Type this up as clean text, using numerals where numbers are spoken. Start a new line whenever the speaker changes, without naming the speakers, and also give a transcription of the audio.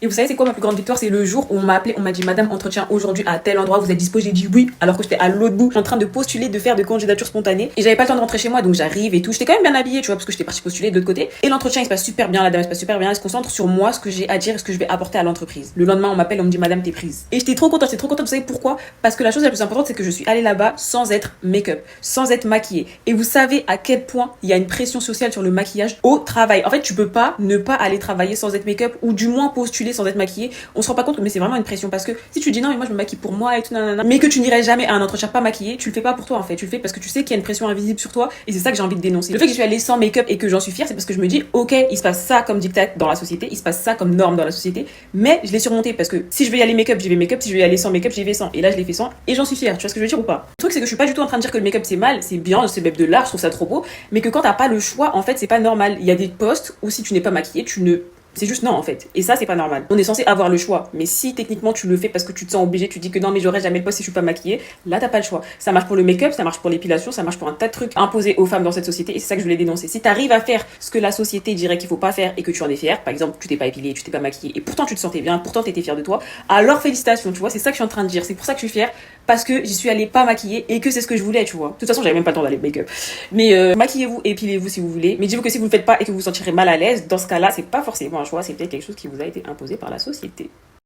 Et vous savez, c'est quoi ma plus grande victoire? C'est le jour où on m'a appelé, on m'a dit, madame, entretien aujourd'hui à tel endroit, vous êtes dispo? J'ai dit oui, alors que j'étais à l'autre bout, en train de postuler, de faire des candidatures spontanées. Et j'avais pas le temps de rentrer chez moi, donc j'arrive et tout. J'étais quand même bien habillée, tu vois, parce que j'étais partie postuler de l'autre côté. Et l'entretien, il se passe super bien, la dame, il se passe super bien, elle se concentre sur moi, ce que j'ai à dire et ce que je vais apporter à l'entreprise. Le lendemain, on m'appelle, on me dit, madame, t'es prise. Et j'étais trop contente, vous savez pourquoi? Parce que la chose la plus importante, c'est que je suis allée là-bas sans être make-up, sans être maquillée. Et vous savez à quel point il y a une pression sociale sur le maquillage au travail. En fait, tu peux pas ne pas aller travailler sans être make-up, ou du moins postuler sans être maquillée. On se rend pas compte, mais c'est vraiment une pression, parce que si tu dis non, mais moi je me maquille pour moi et tout, nanana, mais que tu n'irais jamais à un entretien pas maquillé, tu le fais pas pour toi en fait, tu le fais parce que tu sais qu'il y a une pression invisible sur toi, et c'est ça que j'ai envie de dénoncer. Le fait que je suis allée sans make-up et que j'en suis fière, c'est parce que je me dis, ok, il se passe ça comme diktat dans la société, il se passe ça comme norme dans la société, mais je l'ai surmonté, parce que si je vais y aller make-up, j'y vais make-up, si je vais y aller sans make-up, j'y vais sans, et là je l'ai fait sans, et j'en suis fière. Tu vois ce que je veux dire ou pas? Le truc, c'est que je suis pas du tout en train de dire que le make-up c'est mal, c'est bien, c'est même de l'art, je trouve ça trop beau, mais que quand t'as pas le choix, en fait, c'est pas normal. Il y a des postes où si tu n'es pas maquillée, tu ne c'est juste non en fait. Et ça, c'est pas normal. On est censé avoir le choix. Mais si techniquement tu le fais parce que tu te sens obligé, tu dis que non, mais j'aurais jamais le poste si je suis pas maquillée, là t'as pas le choix. Ça marche pour le make-up, ça marche pour l'épilation, ça marche pour un tas de trucs imposés aux femmes dans cette société. Et c'est ça que je voulais dénoncer. Si t'arrives à faire ce que la société dirait qu'il faut pas faire et que tu en es fier, par exemple, tu t'es pas épilée, tu t'es pas maquillée et pourtant tu te sentais bien, pourtant t'étais fière de toi, alors félicitations, tu vois. C'est ça que je suis en train de dire. C'est pour ça que je suis fière, parce que j'y suis allée pas maquillée et que c'est ce que je voulais, tu vois. De toute façon, j'avais même pas le temps d'aller make-up. Mais maquillez-vous, épilez-vous si vous voulez. Mais dites-vous que si vous le faites pas et que vous vous sentirez mal à l'aise, dans ce cas-là, c'est pas forcément un choix, c'est peut-être quelque chose qui vous a été imposé par la société.